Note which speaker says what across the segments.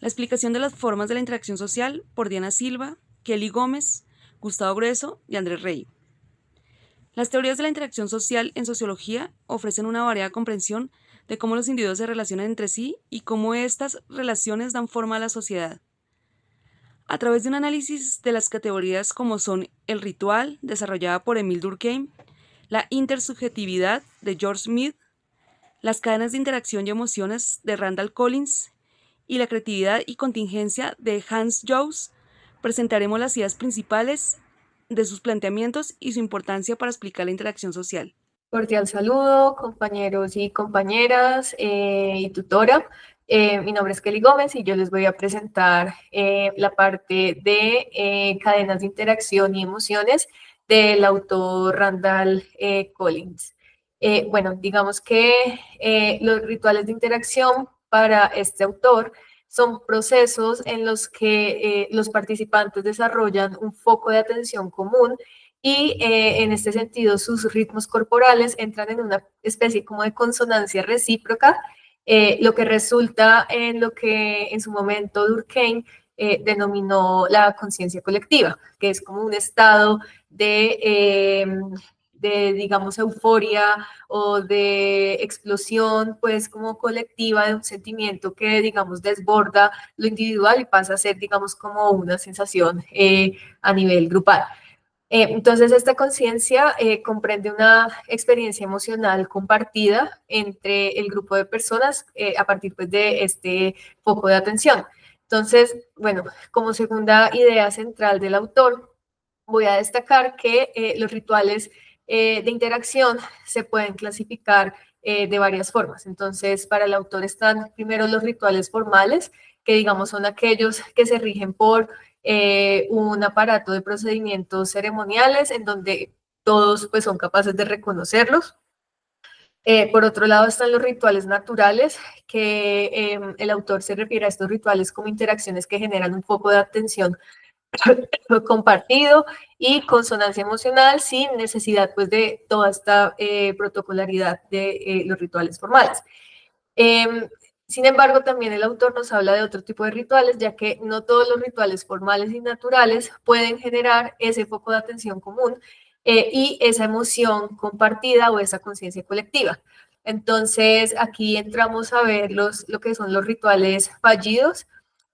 Speaker 1: La explicación de las formas de la interacción social por Diana Silva, Kelly Gómez, Gustavo Grueso y Andrés Rey. Las teorías de la interacción social en sociología ofrecen una variada comprensión de cómo los individuos se relacionan entre sí y cómo estas relaciones dan forma a la sociedad. A través de un análisis de las categorías como son el ritual, desarrollada por Emile Durkheim, la intersubjetividad de George Smith, las cadenas de interacción y emociones de Randall Collins y la creatividad y contingencia de Hans Joss, presentaremos las ideas principales de sus planteamientos y su importancia para explicar la interacción social.
Speaker 2: Cordial saludo, compañeros y compañeras y tutora. Mi nombre es Kelly Gómez y yo les voy a presentar la parte de cadenas de interacción y emociones del autor Randall Collins. Bueno, digamos que los rituales de interacción para este autor son procesos en los que los participantes desarrollan un foco de atención común y en este sentido sus ritmos corporales entran en una especie como de consonancia recíproca, lo que resulta en lo que en su momento Durkheim denominó la conciencia colectiva, que es como un estado de, digamos, euforia o de explosión, pues como colectiva de un sentimiento que, digamos, desborda lo individual y pasa a ser, digamos, como una sensación a nivel grupal. Entonces, esta conciencia comprende una experiencia emocional compartida entre el grupo de personas a partir pues, de este foco de atención. Entonces, bueno, como segunda idea central del autor, voy a destacar que los rituales de interacción se pueden clasificar de varias formas. Entonces, para el autor están primero los rituales formales, que digamos son aquellos que se rigen por un aparato de procedimientos ceremoniales en donde todos pues, son capaces de reconocerlos. Por otro lado están los rituales naturales, que el autor se refiere a estos rituales como interacciones que generan un foco de atención compartido y consonancia emocional sin necesidad pues, de toda esta protocolaridad de los rituales formales. Sin embargo, también el autor nos habla de otro tipo de rituales, ya que no todos los rituales formales y naturales pueden generar ese foco de atención común y esa emoción compartida o esa conciencia colectiva. Entonces, aquí entramos a ver lo que son los rituales fallidos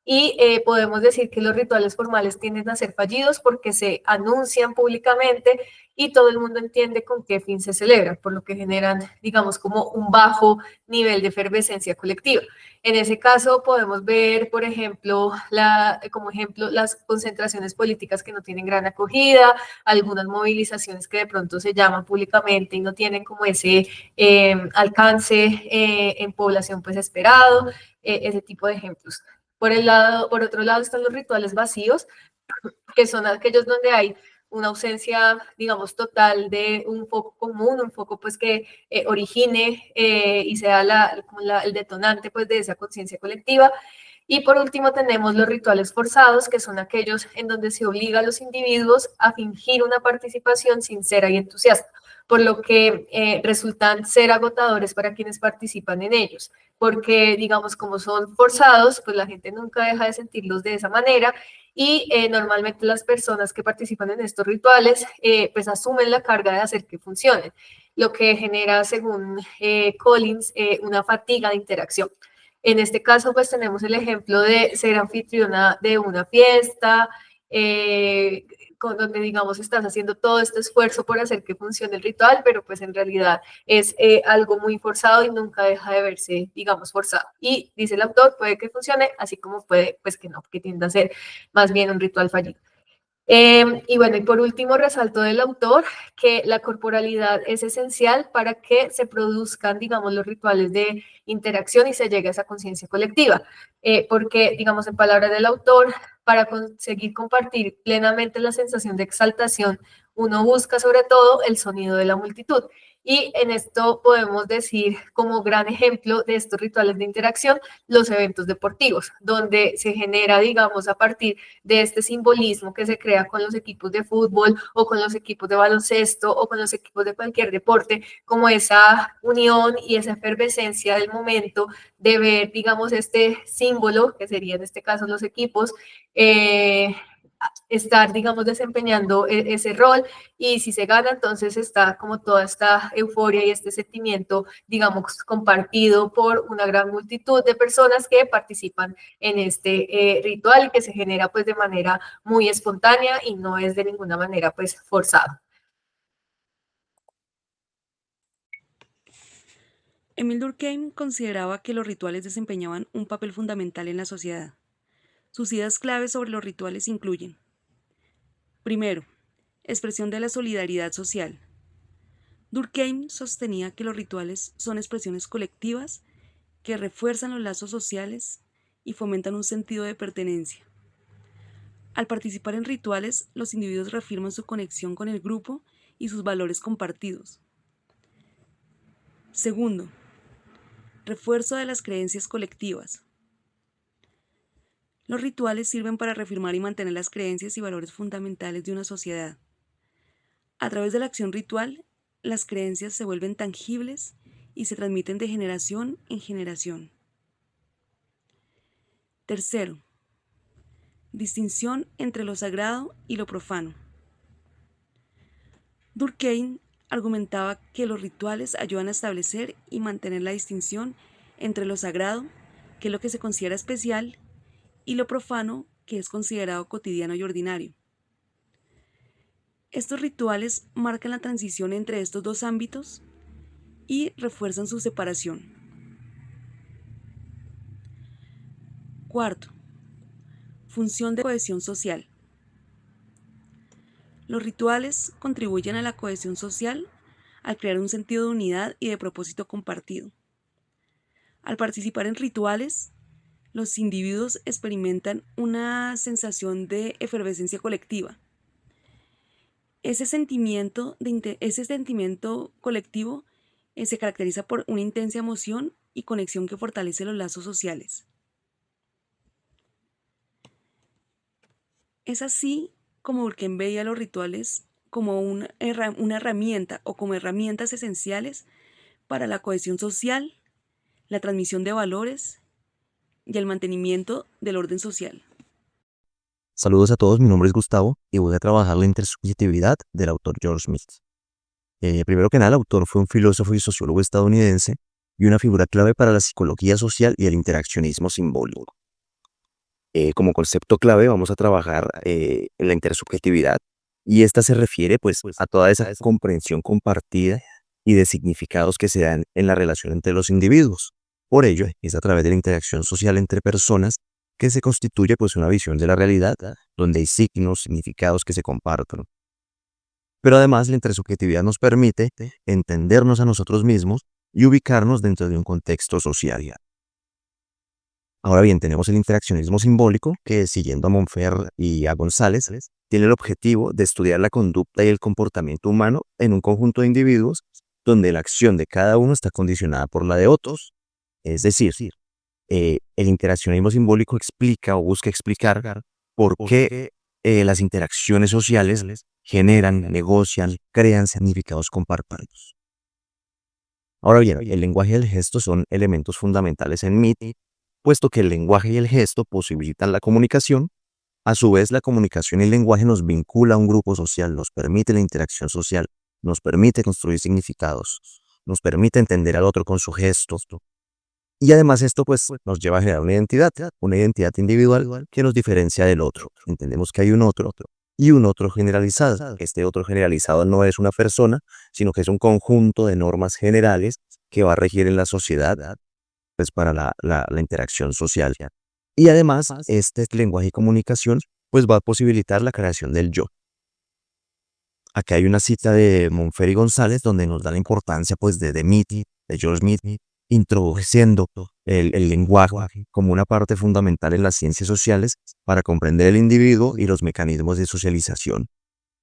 Speaker 2: y podemos decir que los rituales formales tienden a ser fallidos porque se anuncian públicamente y todo el mundo entiende con qué fin se celebra, por lo que generan, digamos, como un bajo nivel de efervescencia colectiva. En ese caso podemos ver, por ejemplo, como ejemplo, las concentraciones políticas que no tienen gran acogida, algunas movilizaciones que de pronto se llaman públicamente y no tienen como ese alcance en población pues esperado, ese tipo de ejemplos. Por otro lado están los rituales vacíos, que son aquellos donde hay una ausencia, digamos, total de un foco común, un foco pues que origine y sea el detonante pues de esa conciencia colectiva. Y por último tenemos los rituales forzados, que son aquellos en donde se obliga a los individuos a fingir una participación sincera y entusiasta, por lo que resultan ser agotadores para quienes participan en ellos, porque digamos como son forzados, pues la gente nunca deja de sentirlos de esa manera y normalmente las personas que participan en estos rituales pues asumen la carga de hacer que funcionen, lo que genera, según Collins, una fatiga de interacción. En este caso, pues tenemos el ejemplo de ser anfitriona de una fiesta, con donde, digamos, estás haciendo todo este esfuerzo por hacer que funcione el ritual, pero pues en realidad es algo muy forzado y nunca deja de verse, digamos, forzado. Y dice el autor, puede que funcione, así como puede, pues que no, que tienda a ser más bien un ritual fallido. Y bueno, y por último resalto del autor que la corporalidad es esencial para que se produzcan, digamos, los rituales de interacción y se llegue a esa conciencia colectiva, porque, digamos, en palabras del autor, para conseguir compartir plenamente la sensación de exaltación, uno busca sobre todo el sonido de la multitud. Y en esto podemos decir como gran ejemplo de estos rituales de interacción los eventos deportivos, donde se genera, digamos, a partir de este simbolismo que se crea con los equipos de fútbol o con los equipos de baloncesto o con los equipos de cualquier deporte, como esa unión y esa efervescencia del momento de ver, digamos, este símbolo, que sería en este caso los equipos, estar, digamos, desempeñando ese rol, y si se gana, entonces está como toda esta euforia y este sentimiento, digamos, compartido por una gran multitud de personas que participan en este ritual, que se genera pues de manera muy espontánea y no es de ninguna manera pues forzado.
Speaker 1: Emile Durkheim consideraba que los rituales desempeñaban un papel fundamental en la sociedad. Sus ideas claves sobre los rituales incluyen: primero, expresión de la solidaridad social. Durkheim sostenía que los rituales son expresiones colectivas que refuerzan los lazos sociales y fomentan un sentido de pertenencia. Al participar en rituales, los individuos reafirman su conexión con el grupo y sus valores compartidos. Segundo, refuerzo de las creencias colectivas. Los rituales sirven para reafirmar y mantener las creencias y valores fundamentales de una sociedad. A través de la acción ritual, las creencias se vuelven tangibles y se transmiten de generación en generación. Tercero, distinción entre lo sagrado y lo profano. Durkheim argumentaba que los rituales ayudan a establecer y mantener la distinción entre lo sagrado, que es lo que se considera especial, y lo profano, que es considerado cotidiano y ordinario. Estos rituales marcan la transición entre estos dos ámbitos y refuerzan su separación. Cuarto, función de cohesión social. Los rituales contribuyen a la cohesión social al crear un sentido de unidad y de propósito compartido. Al participar en rituales, los individuos experimentan una sensación de efervescencia colectiva. Ese sentimiento colectivo se caracteriza por una intensa emoción y conexión que fortalece los lazos sociales. Es así como Durkheim veía los rituales como una herramienta o como herramientas esenciales para la cohesión social, la transmisión de valores y el mantenimiento del orden social.
Speaker 3: Saludos a todos, mi nombre es Gustavo y voy a trabajar la intersubjetividad del autor George Smith. Primero que nada, el autor fue un filósofo y sociólogo estadounidense y una figura clave para la psicología social y el interaccionismo simbólico. Como concepto clave vamos a trabajar en la intersubjetividad, y esta se refiere pues a toda esa comprensión compartida y de significados que se dan en la relación entre los individuos. Por ello, es a través de la interacción social entre personas que se constituye pues una visión de la realidad, donde hay signos, significados que se comparten. Pero además la intersubjetividad nos permite entendernos a nosotros mismos y ubicarnos dentro de un contexto social. Ahora bien, tenemos el interaccionismo simbólico, que siguiendo a Monfer y a González, tiene el objetivo de estudiar la conducta y el comportamiento humano en un conjunto de individuos donde la acción de cada uno está condicionada por la de otros. Es decir, el interaccionismo simbólico explica o busca explicar por qué las interacciones sociales generan, negocian, crean significados compartidos. Ahora bien, el lenguaje y el gesto son elementos fundamentales en MIT, puesto que el lenguaje y el gesto posibilitan la comunicación. A su vez, la comunicación y el lenguaje nos vincula a un grupo social, nos permite la interacción social, nos permite construir significados, nos permite entender al otro con su gesto. Y además esto pues nos lleva a generar una identidad individual que nos diferencia del otro. Entendemos que hay un otro y un otro generalizado. Este otro generalizado no es una persona, sino que es un conjunto de normas generales que va a regir en la sociedad pues para la interacción social. Y además este lenguaje y comunicación pues va a posibilitar la creación del yo. Acá hay una cita de Monfer y González donde nos da la importancia pues de George Smith, introduciendo el lenguaje como una parte fundamental en las ciencias sociales para comprender el individuo y los mecanismos de socialización,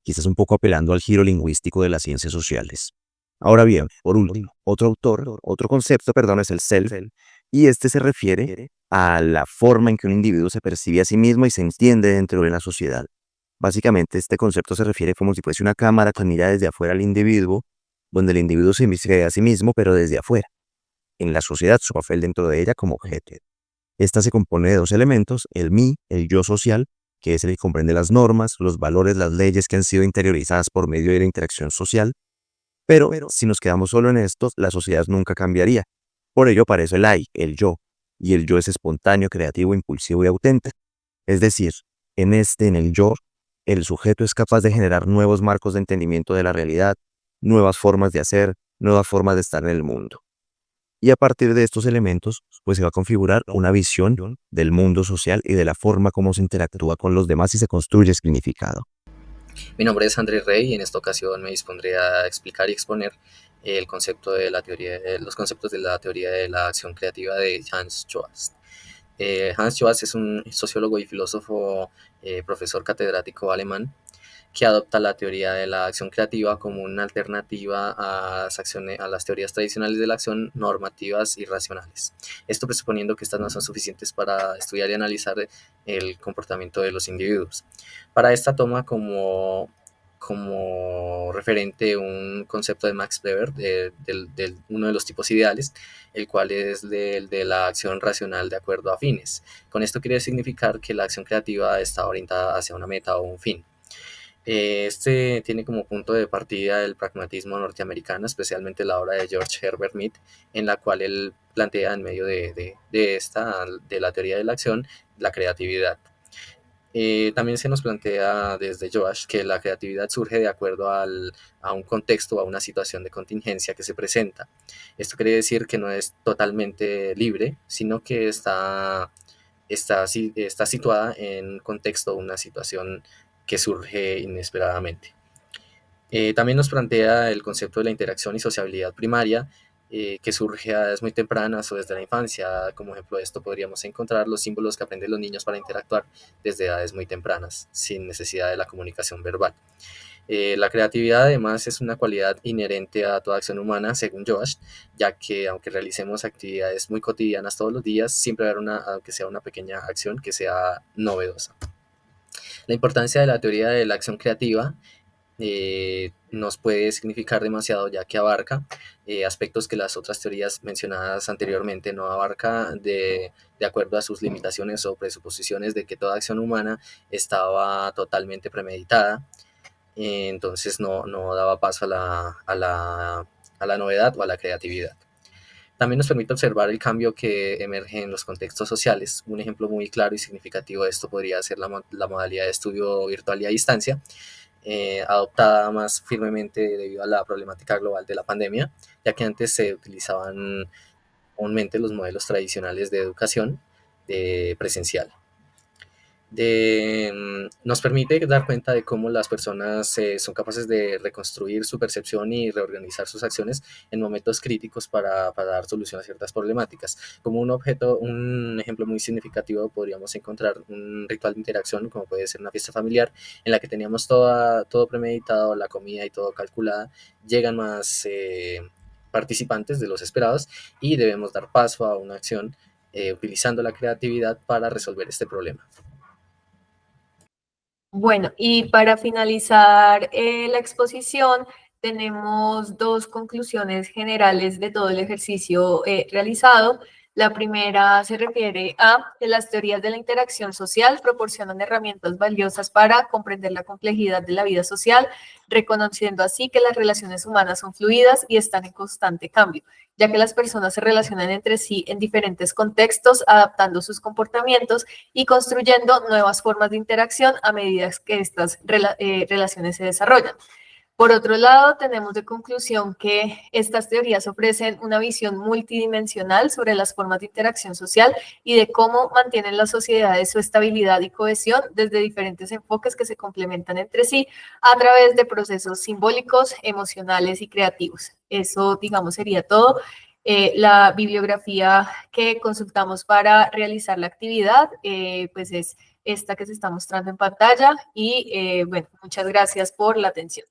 Speaker 3: quizás un poco apelando al giro lingüístico de las ciencias sociales. Ahora bien, por último, otro concepto, perdón, es el self, y este se refiere a la forma en que un individuo se percibe a sí mismo y se entiende dentro de la sociedad. Básicamente, este concepto se refiere como si fuese una cámara que mira desde afuera al individuo, donde el individuo se ve a sí mismo, pero desde afuera, en la sociedad, su papel dentro de ella como objeto. Esta se compone de dos elementos, el mí, el yo social, que es el que comprende las normas, los valores, las leyes que han sido interiorizadas por medio de la interacción social, pero si nos quedamos solo en estos, la sociedad nunca cambiaría. Por ello aparece el I, el yo, y el yo es espontáneo, creativo, impulsivo y auténtico. Es decir, en el yo, el sujeto es capaz de generar nuevos marcos de entendimiento de la realidad, nuevas formas de hacer, nuevas formas de estar en el mundo. Y a partir de estos elementos, pues se va a configurar una visión del mundo social y de la forma como se interactúa con los demás y se construye significado.
Speaker 4: Mi nombre es Andrés Rey y en esta ocasión me dispondré a explicar y exponer el concepto de la teoría, los conceptos de la teoría de la acción creativa de Hans Joas. Hans Joas es un sociólogo y filósofo, profesor catedrático alemán, que adopta la teoría de la acción creativa como una alternativa a las teorías tradicionales de la acción normativas y racionales. Esto presuponiendo que estas no son suficientes para estudiar y analizar el comportamiento de los individuos. Para esta toma como referente un concepto de Max Weber, uno de los tipos ideales, el cual es el de la acción racional de acuerdo a fines. Con esto quiere significar que la acción creativa está orientada hacia una meta o un fin. Este tiene como punto de partida el pragmatismo norteamericano, especialmente la obra de George Herbert Mead, en la cual él plantea en medio de la teoría de la acción, la creatividad. También se nos plantea desde Joash que la creatividad surge de acuerdo a un contexto o a una situación de contingencia que se presenta. Esto quiere decir que no es totalmente libre, sino que está situada en un contexto o una situación que surge inesperadamente. También nos plantea el concepto de la interacción y sociabilidad primaria, que surge a edades muy tempranas o desde la infancia. Como ejemplo de esto podríamos encontrar los símbolos que aprenden los niños para interactuar desde edades muy tempranas, sin necesidad de la comunicación verbal. La creatividad además es una cualidad inherente a toda acción humana, según Josh, ya que aunque realicemos actividades muy cotidianas todos los días, siempre habrá aunque sea una pequeña acción que sea novedosa. La importancia de la teoría de la acción creativa nos puede significar demasiado, ya que abarca aspectos que las otras teorías mencionadas anteriormente no abarca, de acuerdo a sus limitaciones o presuposiciones de que toda acción humana estaba totalmente premeditada. Entonces no daba paso a la novedad o a la creatividad. También nos permite observar el cambio que emerge en los contextos sociales. Un ejemplo muy claro y significativo de esto podría ser la modalidad de estudio virtual y a distancia, adoptada más firmemente debido a la problemática global de la pandemia, ya que antes se utilizaban comúnmente los modelos tradicionales de educación presencial. Nos permite dar cuenta de cómo las personas son capaces de reconstruir su percepción y reorganizar sus acciones en momentos críticos para dar solución a ciertas problemáticas. Como un ejemplo muy significativo, podríamos encontrar un ritual de interacción, como puede ser una fiesta familiar, en la que teníamos todo premeditado, la comida y todo calculada. Llegan más participantes de los esperados y debemos dar paso a una acción utilizando la creatividad para resolver este problema.
Speaker 2: Bueno, y para finalizar la exposición, tenemos dos conclusiones generales de todo el ejercicio realizado. La primera se refiere a que las teorías de la interacción social proporcionan herramientas valiosas para comprender la complejidad de la vida social, reconociendo así que las relaciones humanas son fluidas y están en constante cambio, ya que las personas se relacionan entre sí en diferentes contextos, adaptando sus comportamientos y construyendo nuevas formas de interacción a medida que estas relaciones se desarrollan. Por otro lado, tenemos de conclusión que estas teorías ofrecen una visión multidimensional sobre las formas de interacción social y de cómo mantienen las sociedades su estabilidad y cohesión desde diferentes enfoques que se complementan entre sí a través de procesos simbólicos, emocionales y creativos. Eso, digamos, sería todo. La bibliografía que consultamos para realizar la actividad, pues es esta que se está mostrando en pantalla y bueno, muchas gracias por la atención.